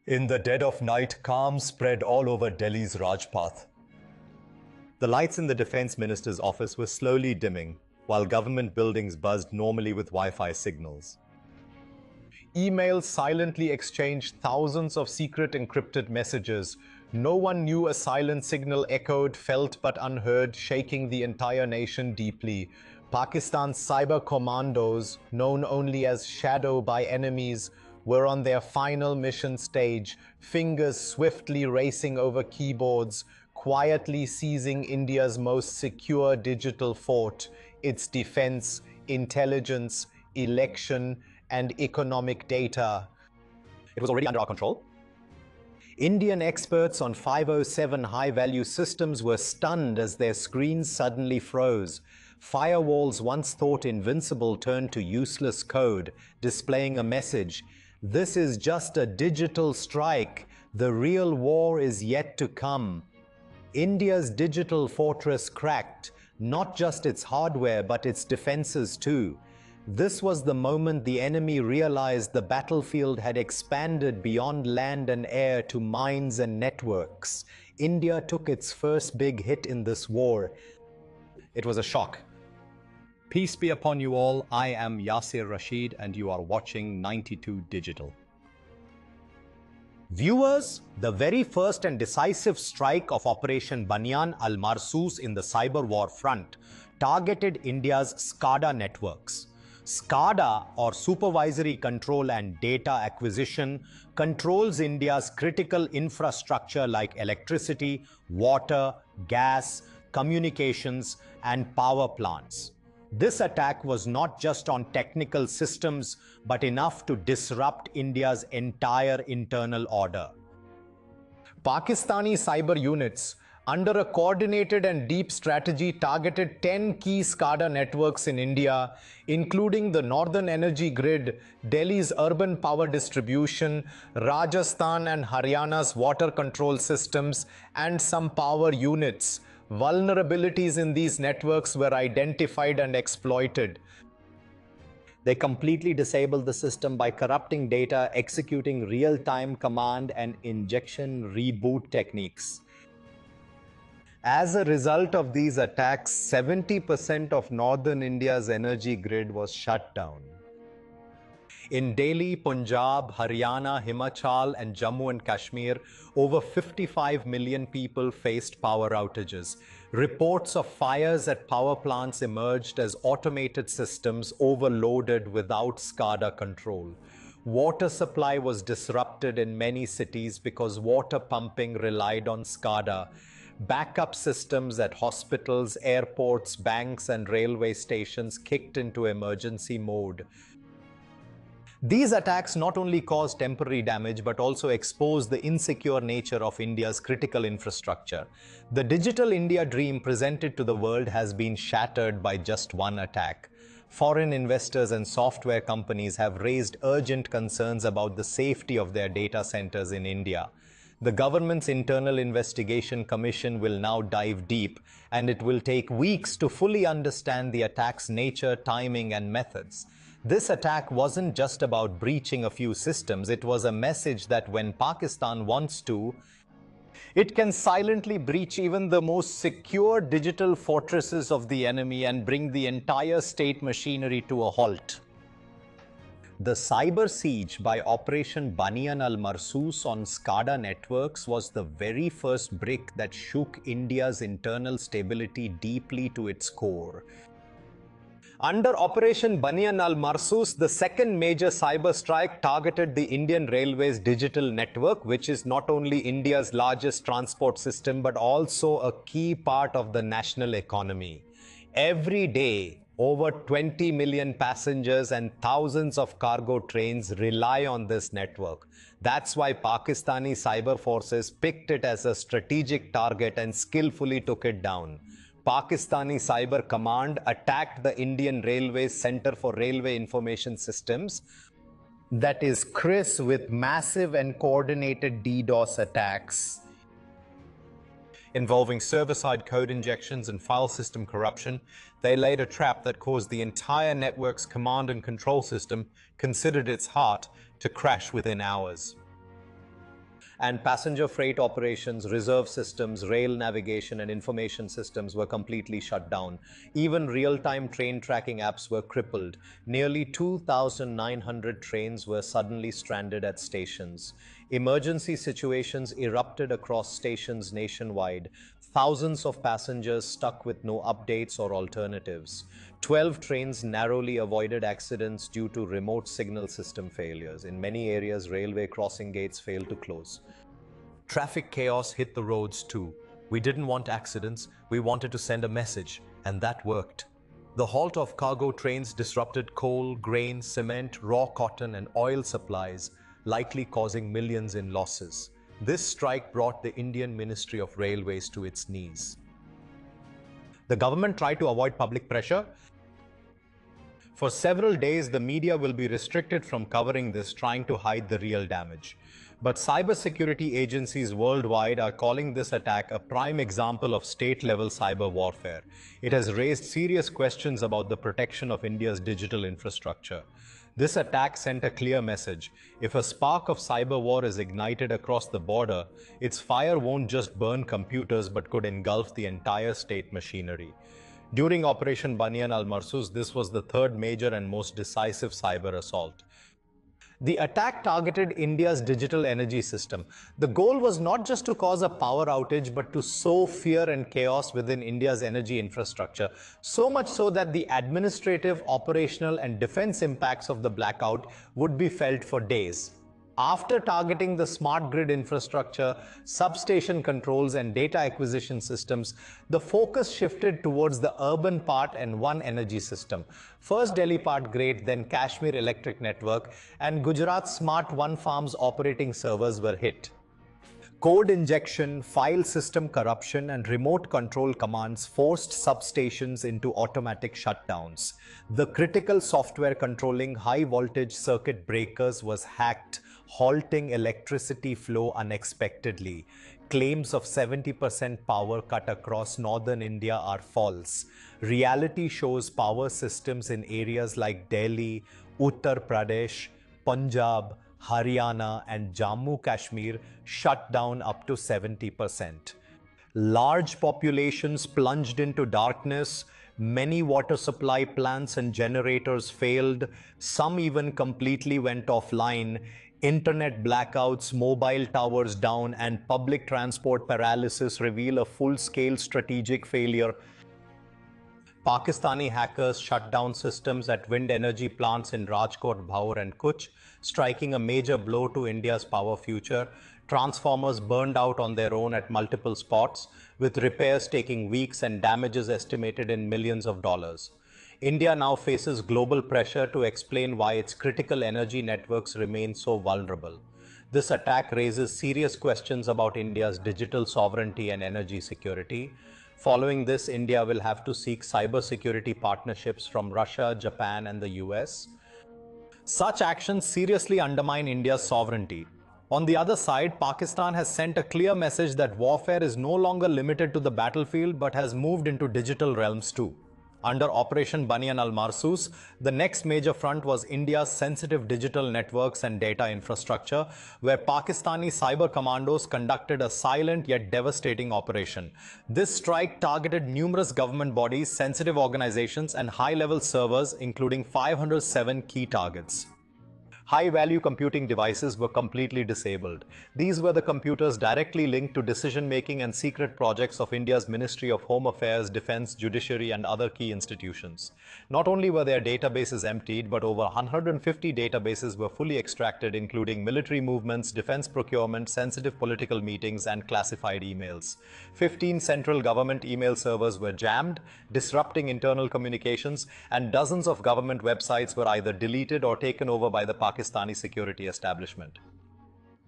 In the dead of night, calm spread all over Delhi's Rajpath. The lights in the defense minister's office were slowly dimming, while government buildings buzzed normally with Wi-Fi signals. Emails silently exchanged thousands of secret encrypted messages. No one knew a silent signal echoed, felt but unheard, shaking the entire nation deeply. Pakistan's cyber commandos, known only as Shadow by enemies, were on their final mission stage, fingers swiftly racing over keyboards, quietly seizing India's most secure digital fort, its defense, intelligence, election, and economic data. It was already under our control. Indian experts on 507 high-value systems were stunned as their screens suddenly froze. Firewalls once thought invincible turned to useless code, displaying a message: "This is just a digital strike. The real war is yet to come." India's digital fortress cracked, not just its hardware but its defenses too. This was the moment the enemy realized the battlefield had expanded beyond land and air to mines and networks. India took its first big hit in this war. It was a shock. Peace be upon you all. I am Yasir Rashid and you are watching 92 Digital. Viewers, the very first and decisive strike of Operation Banyan al-Marsus in the cyber war front targeted India's SCADA networks. SCADA, or Supervisory Control and Data Acquisition, controls India's critical infrastructure like electricity, water, gas, communications, and power plants. This attack was not just on technical systems, but enough to disrupt India's entire internal order. Pakistani cyber units, under a coordinated and deep strategy, targeted 10 key SCADA networks in India, including the Northern Energy Grid, Delhi's urban power distribution, Rajasthan and Haryana's water control systems, and some power units. Vulnerabilities in these networks were identified and exploited. They completely disabled the system by corrupting data, executing real-time command and injection reboot techniques. As a result of these attacks, 70% of northern India's energy grid was shut down. In Delhi, Punjab, Haryana, Himachal, and Jammu and Kashmir, over 55 million people faced power outages. Reports of fires at power plants emerged as automated systems overloaded without SCADA control. Water supply was disrupted in many cities because water pumping relied on SCADA. Backup systems at hospitals, airports, banks, and railway stations kicked into emergency mode. These attacks not only caused temporary damage but also exposed the insecure nature of India's critical infrastructure. The Digital India dream presented to the world has been shattered by just one attack. Foreign investors and software companies have raised urgent concerns about the safety of their data centers in India. The government's Internal Investigation Commission will now dive deep, and it will take weeks to fully understand the attack's nature, timing, and methods. This attack wasn't just about breaching a few systems. It was a message that when Pakistan wants to, it can silently breach even the most secure digital fortresses of the enemy and bring the entire state machinery to a halt. The cyber siege by Operation Banyan al-Marsus on SCADA networks was the very first brick that shook India's internal stability deeply to its core. Under Operation Banyan al-Marsus, the second major cyber strike targeted the Indian Railways digital network, which is not only India's largest transport system but also a key part of the national economy. Every day, over 20 million passengers and thousands of cargo trains rely on this network. That's why Pakistani cyber forces picked it as a strategic target and skillfully took it down. Pakistani Cyber Command attacked the Indian Railways Center for Railway Information Systems, that is CRIS, with massive and coordinated DDoS attacks involving server-side code injections and file system corruption. They laid a trap that caused the entire network's command and control system, considered its heart, to crash within hours. and passenger freight operations, reserve systems, rail navigation, and information systems were completely shut down. Even real-time train tracking apps were crippled. Nearly 2,900 trains were suddenly stranded at stations. Emergency situations erupted across stations nationwide. Thousands of passengers stuck with no updates or alternatives. 12 trains narrowly avoided accidents due to remote signal system failures. In many areas, railway crossing gates failed to close. Traffic chaos hit the roads too. We didn't want accidents, we wanted to send a message, and that worked. The halt of cargo trains disrupted coal, grain, cement, raw cotton, and oil supplies, likely causing millions in losses. This strike brought the Indian Ministry of Railways to its knees. The government tried to avoid public pressure. For several days, the media will be restricted from covering this, trying to hide the real damage. But cybersecurity agencies worldwide are calling this attack a prime example of state-level cyber warfare. It has raised serious questions about the protection of India's digital infrastructure. This attack sent a clear message. If a spark of cyber war is ignited across the border, its fire won't just burn computers but could engulf the entire state machinery. During Operation Banyan al-Marsus, this was the third major and most decisive cyber assault. The attack targeted India's digital energy system. The goal was not just to cause a power outage, but to sow fear and chaos within India's energy infrastructure, so much so that the administrative, operational, and defense impacts of the blackout would be felt for days. After targeting the smart grid infrastructure, substation controls, and data acquisition systems, the focus shifted towards the urban part and one energy system. First Delhi Part Grid, then Kashmir Electric Network, and Gujarat's Smart One Farms operating servers were hit. Code injection, file system corruption, and remote control commands forced substations into automatic shutdowns. The critical software controlling high-voltage circuit breakers was hacked, halting electricity flow unexpectedly. Claims of 70% power cut across northern India are false. Reality shows power systems in areas like Delhi, Uttar Pradesh, Punjab, Haryana, and Jammu Kashmir shut down up to 70%. Large populations plunged into darkness. Many water supply plants and generators failed. Some even completely went offline. Internet blackouts, mobile towers down, and public transport paralysis reveal a full-scale strategic failure. Pakistani hackers shut down systems at wind energy plants in Rajkot, Bhaur, and Kutch, striking a major blow to India's power future. Transformers burned out on their own at multiple spots, with repairs taking weeks and damages estimated in millions of dollars. India now faces global pressure to explain why its critical energy networks remain so vulnerable. This attack raises serious questions about India's digital sovereignty and energy security. Following this, India will have to seek cybersecurity partnerships from Russia, Japan, and the US. Such actions seriously undermine India's sovereignty. On the other side, Pakistan has sent a clear message that warfare is no longer limited to the battlefield but has moved into digital realms too. Under Operation Banyan al-Marsus, the next major front was India's sensitive digital networks and data infrastructure, where Pakistani cyber commandos conducted a silent yet devastating operation. This strike targeted numerous government bodies, sensitive organizations, and high-level servers, including 507 key targets. High-value computing devices were completely disabled. These were the computers directly linked to decision-making and secret projects of India's Ministry of Home Affairs, Defense, Judiciary, and other key institutions. Not only were their databases emptied, but over 150 databases were fully extracted, including military movements, defense procurement, sensitive political meetings, and classified emails. 15 central government email servers were jammed, disrupting internal communications, and dozens of government websites were either deleted or taken over by the Pakistani security establishment.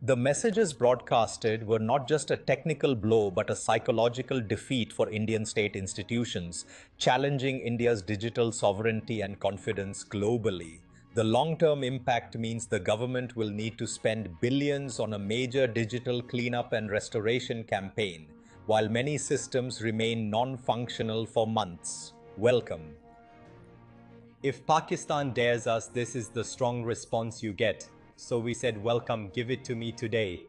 The messages broadcasted were not just a technical blow but a psychological defeat for Indian state institutions, challenging India's digital sovereignty and confidence globally. The long-term impact means the government will need to spend billions on a major digital cleanup and restoration campaign, while many systems remain non-functional for months. Welcome. If Pakistan dares us, this is the strong response you get. So we said, welcome, give it to me today.